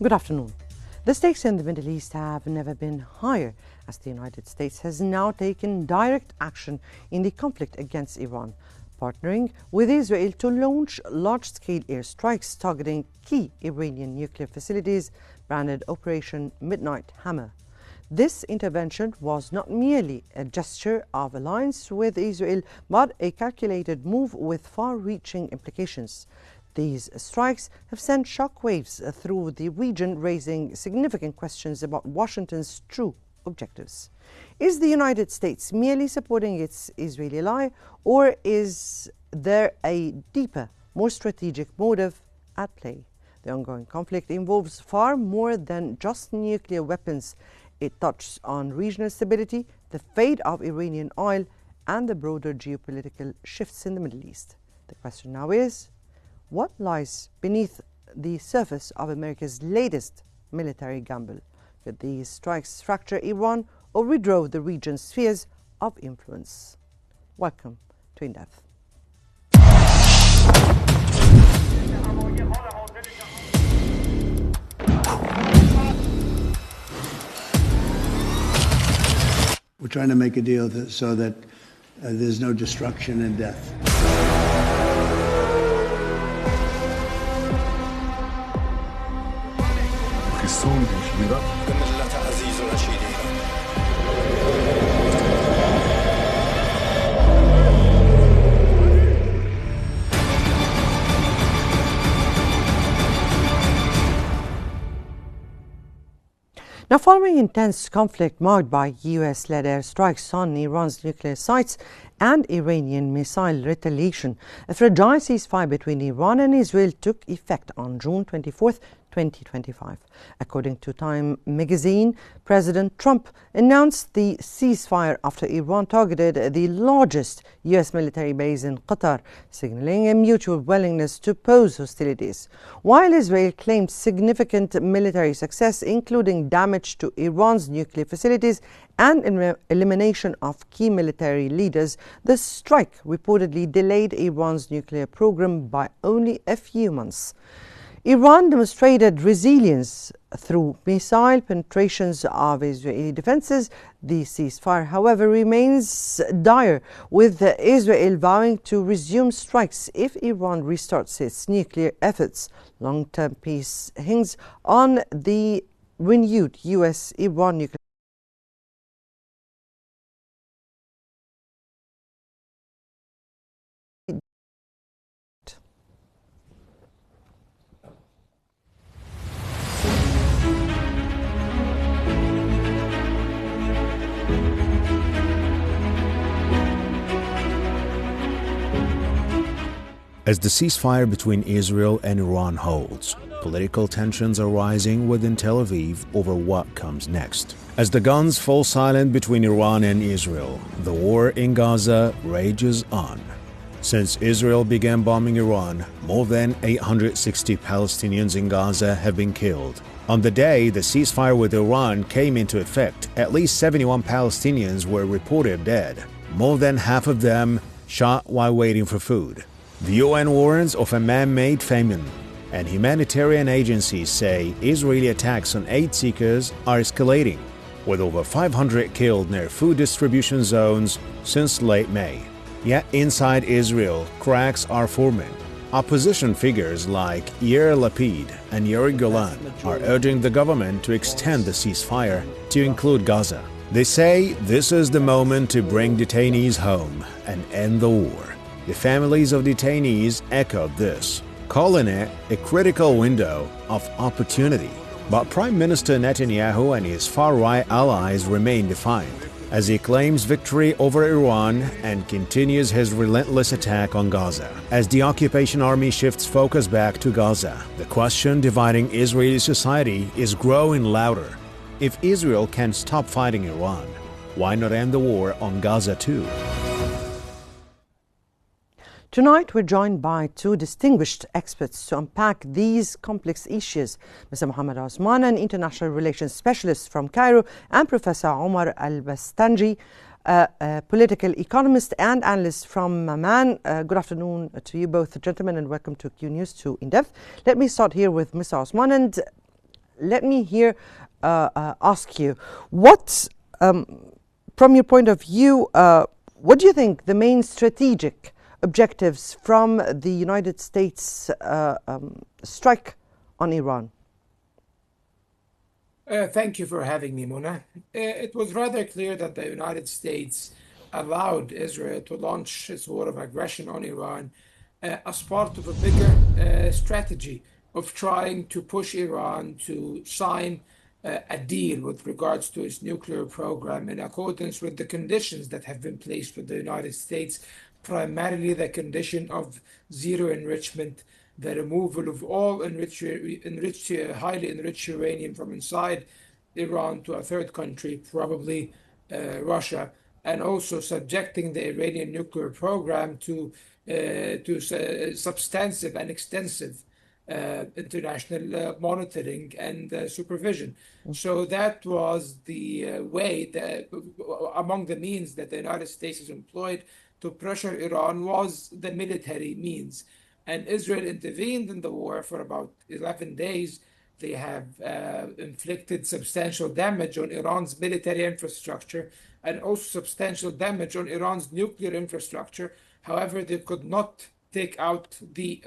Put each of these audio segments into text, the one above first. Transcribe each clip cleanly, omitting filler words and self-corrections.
Good afternoon. The stakes in the Middle East have never been higher as the United States has now taken direct action in the conflict against Iran, partnering with Israel to launch large-scale airstrikes targeting key Iranian nuclear facilities, branded Operation Midnight Hammer. This intervention was not merely a gesture of alliance with Israel, but a calculated move with far-reaching implications. These strikes have sent shockwaves through the region, raising significant questions about Washington's true objectives. Is the United States merely supporting its Israeli ally, or is there a deeper, more strategic motive at play? The ongoing conflict involves far more than just nuclear weapons. It touches on regional stability, the fate of Iranian oil, and the broader geopolitical shifts in the Middle East. The question now is, what lies beneath the surface of America's latest military gamble? Could these strikes fracture Iran or redraw the region's spheres of influence? Welcome to In Depth. We're trying to make a deal so that there's no destruction and death. Now, following intense conflict marked by US-led airstrikes on Iran's nuclear sites and Iranian missile retaliation, a fragile ceasefire between Iran and Israel took effect on June 24, 2025. According to Time magazine, President Trump announced the ceasefire after Iran targeted the largest US military base in Qatar, signaling a mutual willingness to pause hostilities. While Israel claimed significant military success, including damage to Iran's nuclear facilities and elimination of key military leaders, the strike reportedly delayed Iran's nuclear program by only a few months. Iran demonstrated resilience through missile penetrations of Israeli defenses. The ceasefire, however, remains dire, with Israel vowing to resume strikes if Iran restarts its nuclear efforts. Long-term peace hangs on the renewed US-Iran nuclear. As the ceasefire between Israel and Iran holds, political tensions are rising within Tel Aviv over what comes next. As the guns fall silent between Iran and Israel, the war in Gaza rages on. Since Israel began bombing Iran, more than 860 Palestinians in Gaza have been killed. On the day the ceasefire with Iran came into effect, at least 71 Palestinians were reported dead, more than half of them shot while waiting for food. The UN warns of a man-made famine, and humanitarian agencies say Israeli attacks on aid seekers are escalating, with over 500 killed near food distribution zones since late May. Yet inside Israel, cracks are forming. Opposition figures like Yair Lapid and Yair Golan are urging the government to extend the ceasefire to include Gaza. They say this is the moment to bring detainees home and end the war. The families of detainees echoed this, calling it a critical window of opportunity. But Prime Minister Netanyahu and his far-right allies remain defiant, as he claims victory over Iran and continues his relentless attack on Gaza. As the occupation army shifts focus back to Gaza, the question dividing Israeli society is growing louder. If Israel can stop fighting Iran, why not end the war on Gaza too? Tonight, we're joined by two distinguished experts to unpack these complex issues. Mr. Mohammed Osman, an international relations specialist from Cairo, and Professor Omar Al-Bastanji, a political economist and analyst from Amman. Good afternoon to you both, gentlemen, and welcome to Qnews to In Depth. Let me start here with Mr. Osman. And let me here ask you, what, from your point of view, what do you think the main strategic objectives from the United States strike on Iran? Thank you for having me, Mona. It was rather clear that the United States allowed Israel to launch its war of aggression on Iran as part of a bigger strategy of trying to push Iran to sign a deal with regards to its nuclear program in accordance with the conditions that have been placed with the United States, primarily the condition of zero enrichment, the removal of all highly enriched uranium from inside Iran to a third country, probably Russia, and also subjecting the Iranian nuclear program to substantive and extensive international monitoring and supervision. So that was the way that, among the means that the United States has employed to pressure Iran, was the military means. And Israel intervened in the war for about 11 days. They have inflicted substantial damage on Iran's military infrastructure and also substantial damage on Iran's nuclear infrastructure. However, they could not take out the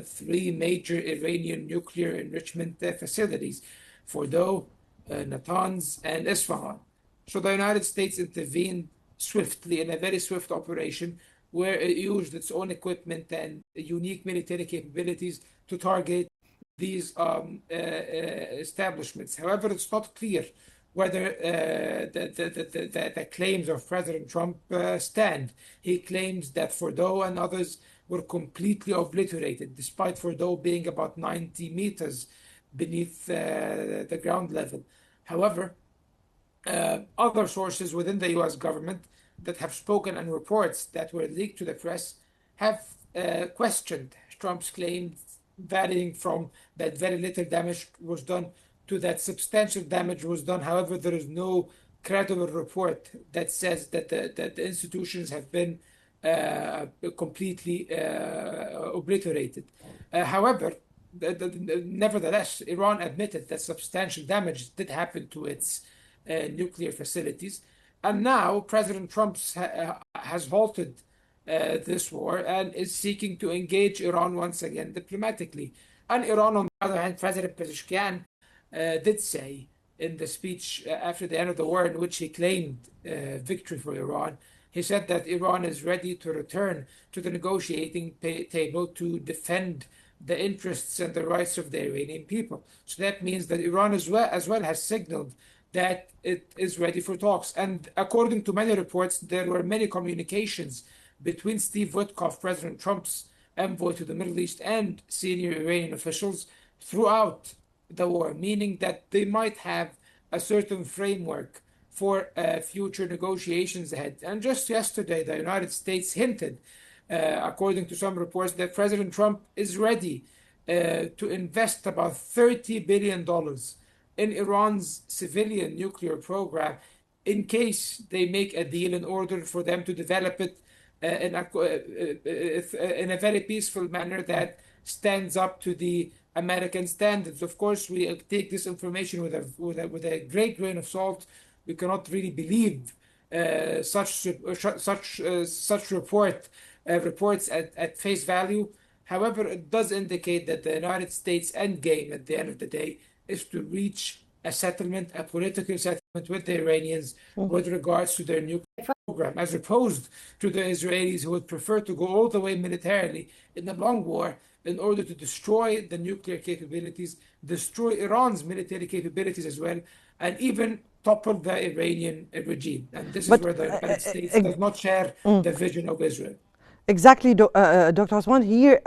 three major Iranian nuclear enrichment facilities, Fordow, Natanz, and Isfahan. So the United States intervened swiftly in a very swift operation where it used its own equipment and unique military capabilities to target these establishments. However, it's not clear whether the claims of President Trump stand. He claims that Fordow and others were completely obliterated, despite Fordow being about 90 meters beneath the ground level. However, other sources within the US government that have spoken and reports that were leaked to the press have questioned Trump's claims, varying from that very little damage was done to that substantial damage was done. However, there is no credible report that says that the institutions have been completely obliterated. However, nevertheless, Iran admitted that substantial damage did happen to its nuclear facilities. And now President Trump has halted this war and is seeking to engage Iran once again diplomatically. And Iran, on the other hand, President Pezeshkian did say in the speech after the end of the war, in which he claimed victory for Iran, he said that Iran is ready to return to the negotiating table to defend the interests and the rights of the Iranian people. So that means that Iran as well has signaled that it is ready for talks. And according to many reports, there were many communications between Steve Witkoff, President Trump's envoy to the Middle East, and senior Iranian officials throughout the war, meaning that they might have a certain framework for future negotiations ahead. And just yesterday, the United States hinted, according to some reports, that President Trump is ready to invest about $30 billion in Iran's civilian nuclear program in case they make a deal in order for them to develop it in a very peaceful manner that stands up to the American standards. Of course, we take this information with a great grain of salt. We cannot really believe such reports at face value. However, it does indicate that the United States end game at the end of the day is to reach a settlement, a political settlement with the Iranians with regards to their nuclear program, as opposed to the Israelis, who would prefer to go all the way militarily in the long war in order to destroy the nuclear capabilities, destroy Iran's military capabilities as well, and even topple the Iranian regime. And this is where the United States does not share the vision of Israel. Exactly, Dr. Osman. Here,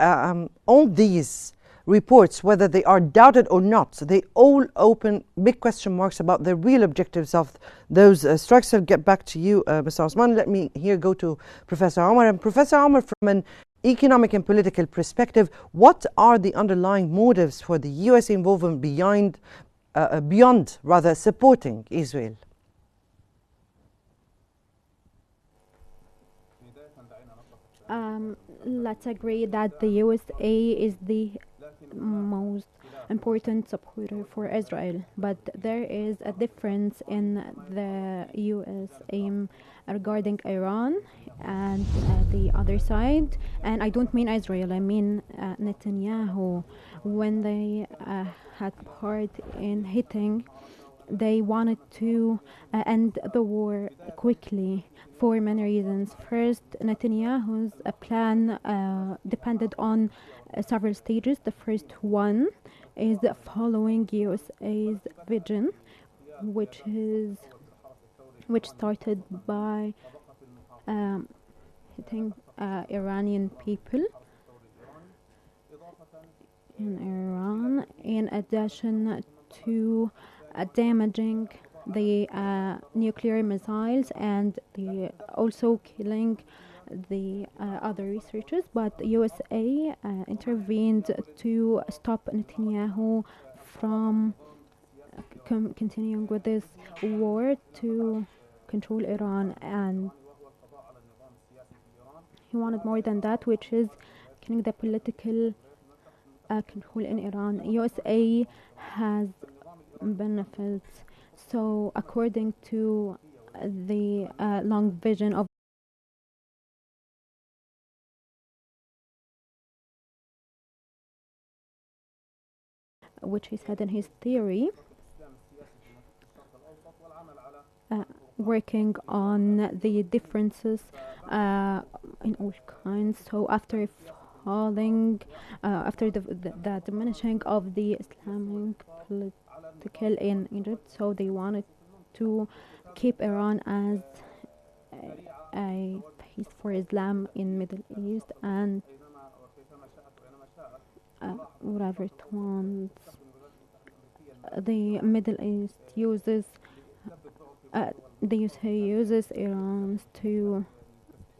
all these reports, whether they are doubted or not, they all open big question marks about the real objectives of those strikes. I'll get back to you, Mr. Osman. Let me here go to Professor Omar. And Professor Omar, from an economic and political perspective, what are the underlying motives for the U.S. involvement beyond supporting Israel? Let's agree that the USA is the most important supporter for Israel. But there is a difference in the U.S. aim regarding Iran and the other side. And I don't mean Israel, I mean Netanyahu. When they had part in hitting, they wanted to end the war quickly for many reasons. First, Netanyahu's plan depended on several stages. The first one is following USA's vision, which started by hitting Iranian people in Iran, in addition to damaging the nuclear missiles and also killing the other researchers. But USA intervened to stop Netanyahu from continuing with this war to control Iran, and he wanted more than that, which is killing the political control in Iran. USA has benefits. So according to the long vision of which he said in his theory, working on the differences in all kinds. So after falling, after the diminishing of the Islamic political in Egypt, so they wanted to keep Iran as a base for Islam in Middle East, and whatever it wants. The Middle East uses the USA uses Iran to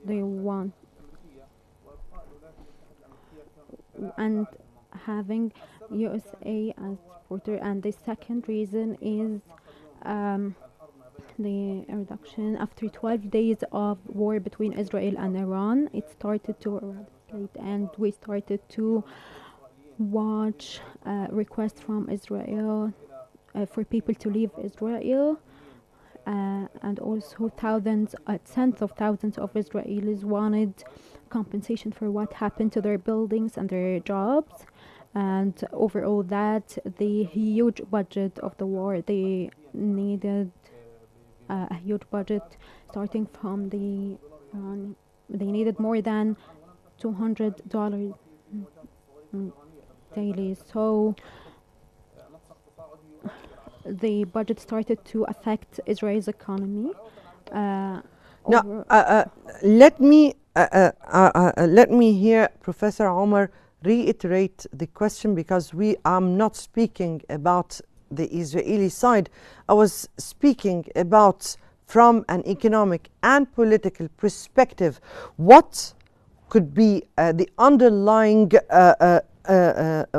they want, and having USA as supporter. And the second reason is the reduction. After 12 days of war between Israel and Iran, it started to eradicate, and we started to watch requests from Israel for people to leave Israel, and also tens of thousands of Israelis wanted compensation for what happened to their buildings and their jobs. And overall, that the huge budget of the war, they needed a huge budget starting from the they needed more than $200 daily. So the budget started to affect Israel's economy. Now, let me hear Professor Omar reiterate the question, because I'm not speaking about the Israeli side. I was speaking about, from an economic and political perspective, what could be the underlying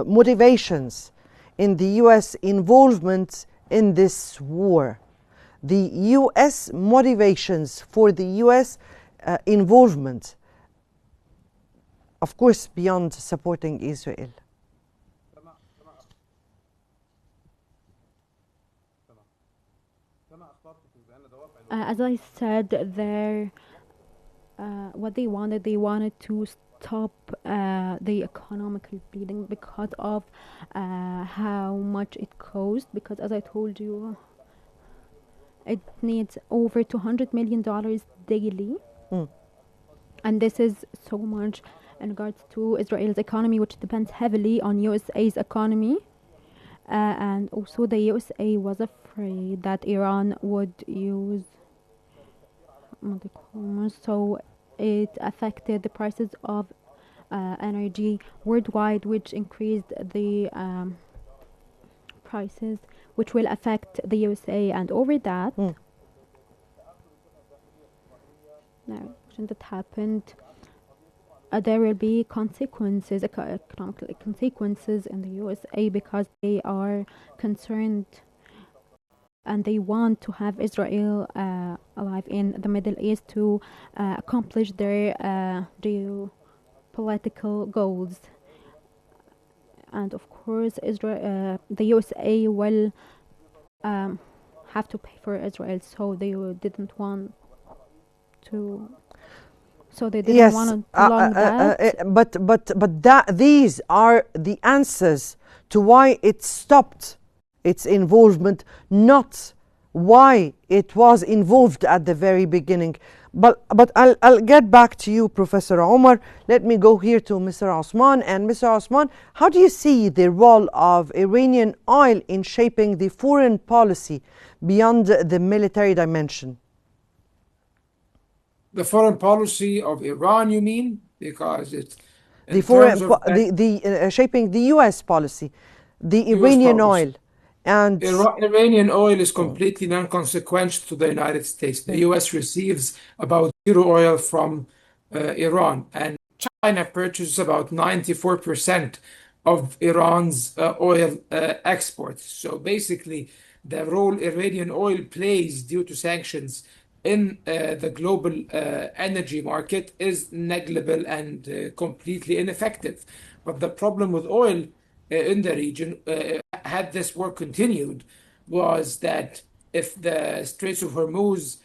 motivations in the U.S. involvement in this war. The U.S. motivations for the U.S. Involvement, of course, beyond supporting Israel. As I said, what they wanted to stop the economical bleeding because of how much it cost. Because, as I told you, it needs over $200 million daily. And this is so much in regards to Israel's economy, which depends heavily on USA's economy. And also the USA was afraid that Iran would use, so it affected the prices of energy worldwide, which increased the prices, which will affect the USA. And over that, that happened, there will be consequences, economic consequences in the USA, because they are concerned and they want to have Israel alive in the Middle East to accomplish their geopolitical goals. and of course, the USA will have to pay for Israel, so they didn't want to. So they didn't Yes, want to prolong that. but these are the answers to why it stopped its involvement, not why it was involved at the very beginning. But I'll get back to you, Professor Omar. Let me go here to Mr. Osman. And Mr. Osman, how do you see the role of Iranian oil in shaping the foreign policy beyond the military dimension? The foreign policy of Iran, you mean? Because it's The in terms foreign, of shaping the U.S. policy, the U.S. Iranian policy. oil, and Iranian oil is completely non-consequential to the United States. The U.S. receives about zero oil from Iran, and China purchases about 94% of Iran's oil exports. So basically, the role Iranian oil plays due to sanctions in the global energy market is negligible and completely ineffective. But the problem with oil in the region, had this war continued, was that if the Straits of Hormuz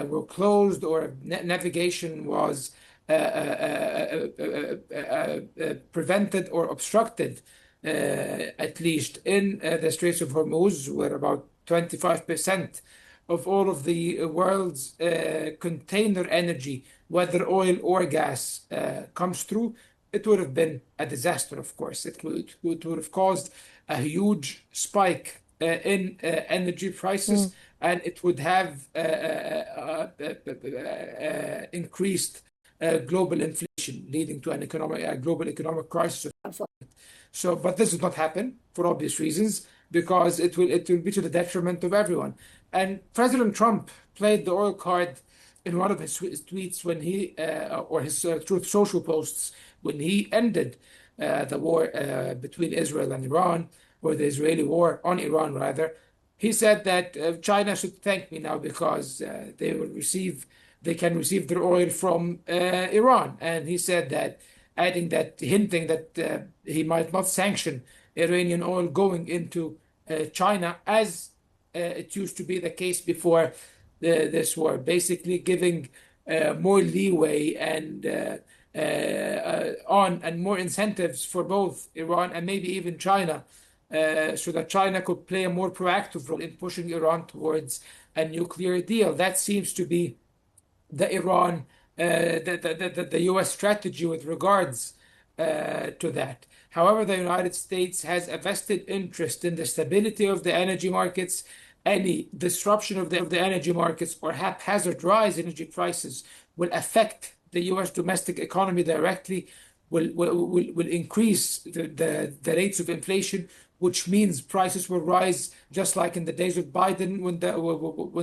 were closed or navigation was prevented or obstructed, at least in the Straits of Hormuz, where about 25% of all of the world's container energy, whether oil or gas, comes through, it would have been a disaster, of course. It would have caused a huge spike in energy prices, and it would have increased global inflation, leading to a global economic crisis. So, but this will not happen for obvious reasons because it will be to the detriment of everyone. And President Trump played the oil card in one of his tweets when he or his Truth Social posts when he ended the war between Israel and Iran, or the Israeli war on Iran rather. He said that China should thank me now because they can receive their oil from Iran, and he said that, adding that, hinting that he might not sanction Iranian oil going into China as it used to be the case before this war, basically giving more leeway and on and more incentives for both Iran and maybe even China, so that China could play a more proactive role in pushing Iran towards a nuclear deal. That seems to be the Iran, the U.S. strategy with regards to that. However, the United States has a vested interest in the stability of the energy markets. Any disruption of the energy markets or haphazard rise in energy prices will affect the U.S. domestic economy directly, will increase the rates of inflation, which means prices will rise, just like in the days of Biden when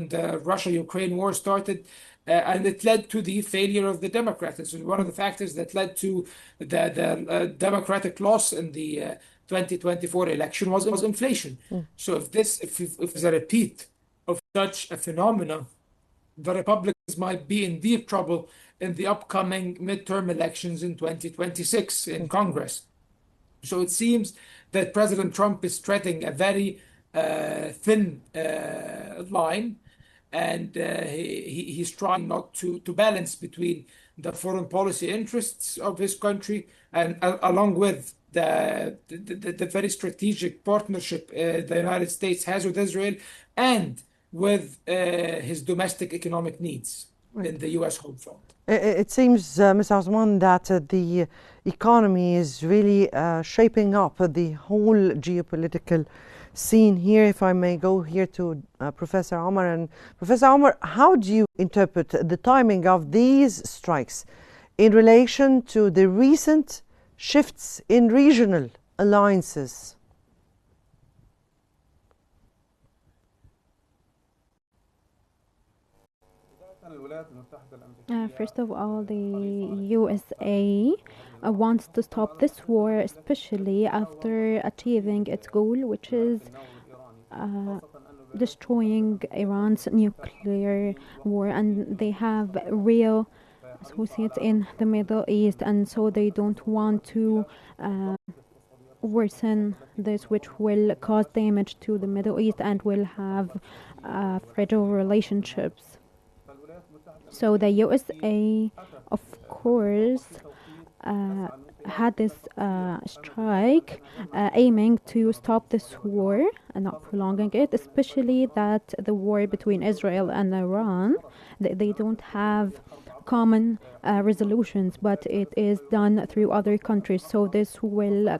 the Russia-Ukraine war started. And it led to the failure of the Democrats. This is one of the factors that led to the Democratic loss in the 2024 election was inflation. So if there's a repeat of such a phenomenon, the Republicans might be in deep trouble in the upcoming midterm elections in 2026 in Congress. So it seems that President Trump is treading a very thin line, and he's trying not to balance between the foreign policy interests of his country and along with the very strategic partnership the United States has with Israel and with his domestic economic needs in the U.S. home front. It seems, Mr. Osman, that the economy is really shaping up the whole geopolitical scene here. If I may go here to Professor Omar. And Professor Omar, how do you interpret the timing of these strikes in relation to the recent shifts in regional alliances? First of all, the USA wants to stop this war, especially after achieving its goal, which is destroying Iran's nuclear war, and they have real associates in the Middle East, and so they don't want to worsen this, which will cause damage to the Middle East and will have fragile relationships. So the USA, of course, uh, had this strike aiming to stop this war and not prolonging it, especially that the war between Israel and Iran, they don't have common resolutions, but it is done through other countries. So this will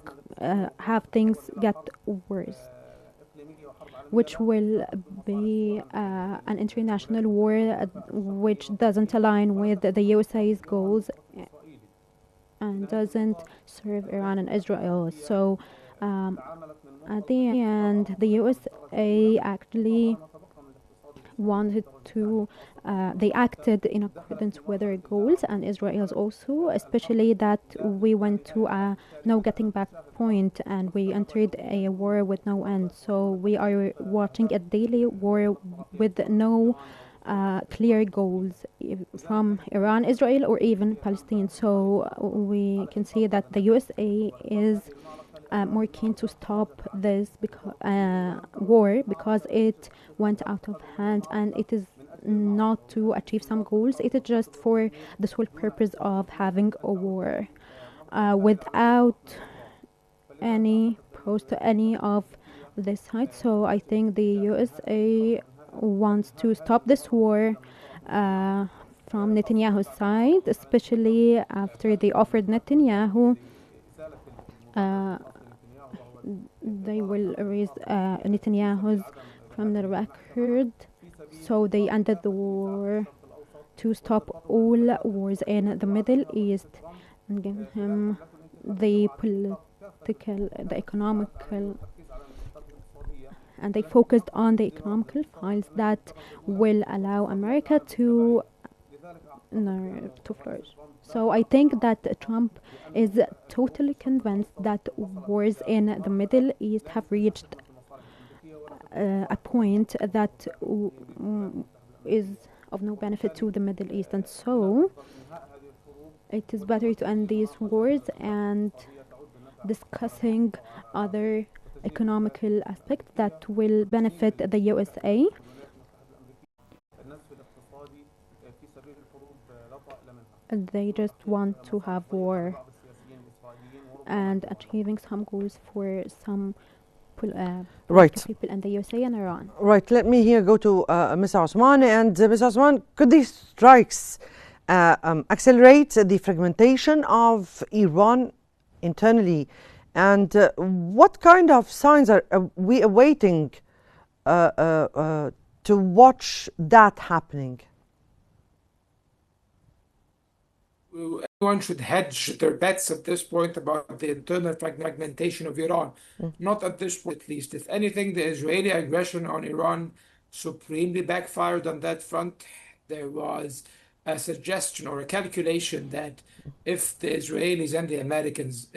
have things get worse, which will be an international war which doesn't align with the USA's goals and doesn't serve Iran and Israel. So at the end, the USA actually wanted to, they acted in accordance with their goals and Israel's also, especially that we went to a no getting back point and we entered a war with no end. So we are watching a daily war with no clear goals from Iran, Israel, or even Palestine. So we can see that the USA is more keen to stop this war because it went out of hand and it is not to achieve some goals. It is just for the sole purpose of having a war without any pros to any of this side. So I think the USA wants to stop this war from Netanyahu's side, especially after they offered Netanyahu they will erase Netanyahu's criminal record. So they ended the war to stop all wars in the Middle East and give him the political, the economical, and they focused on the economical files that will allow America to flourish. So I think that Trump is totally convinced that wars in the Middle East have reached a point that is of no benefit to the Middle East, and so it is better to end these wars and discussing other economical aspects that will benefit the USA. They just want to have war and achieving some goals for some Right. people in the USA and Iran. Right. Let me here go to Mr. Osman. And Mr. Osman, could these strikes accelerate the fragmentation of Iran internally? And what kind of signs are we awaiting to watch that happening? Everyone should hedge their bets at this point about the internal fragmentation of Iran. Not at this point, at least. If anything, the Israeli aggression on Iran supremely backfired on that front. There was a suggestion or a calculation that if the Israelis and the Americans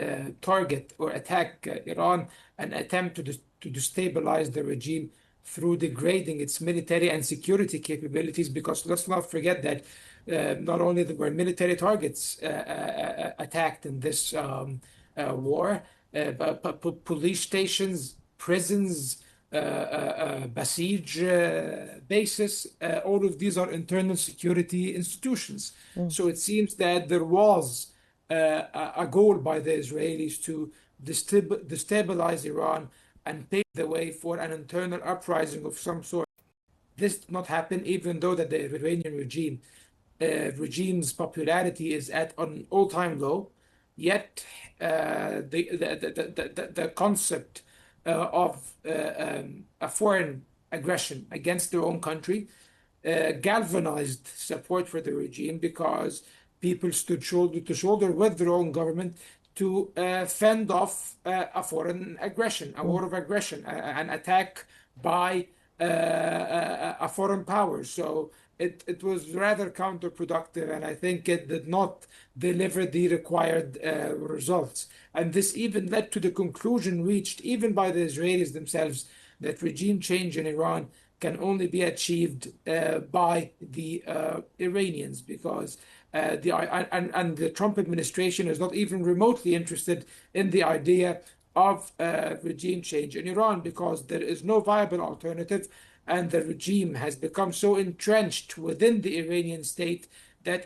target or attack Iran and attempt to destabilize the regime through degrading its military and security capabilities, because let's not forget that not only were military targets attacked in this war, but police stations, prisons, Basij bases, all of these are internal security institutions. So it seems that there was a goal by the Israelis to destabilize Iran and pave the way for an internal uprising of some sort. This did not happen, even though that the Iranian regime's popularity is at an all-time low. Yet the concept of a foreign aggression against their own country galvanized support for the regime, because people stood shoulder to shoulder with their own government to fend off a foreign aggression, a war of aggression, an attack by a foreign power. So it was rather counterproductive, and I think it did not deliver the required results. And this even led to the conclusion reached even by the Israelis themselves that regime change in Iran can only be achieved by the Iranians, because the Trump administration is not even remotely interested in the idea of regime change in Iran, because there is no viable alternative, and the regime has become so entrenched within the Iranian state that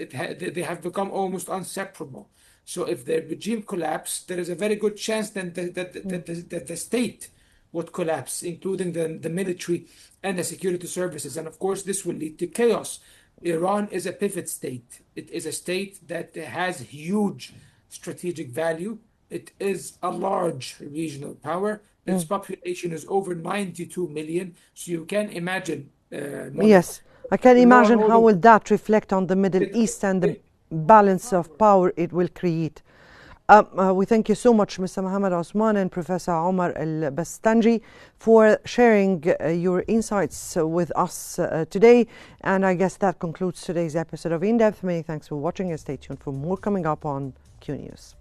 they have become almost inseparable. So if the regime collapse, there is a very good chance that the state would collapse, including the military and the security services. And of course, this will lead to chaos. Iran is a pivot state. It is a state that has huge strategic value. It is a large regional power. Its population is over 92 million. So you can imagine, Mona, Yes, I can law and imagine how order. will that reflect on the Middle East and the balance of power it will create. We thank you so much, Mr. Mohammed Osman and Professor Omar Al-Bastanji, for sharing your insights with us today. And I guess that concludes today's episode of In Depth. Many thanks for watching and stay tuned for more coming up on Q News.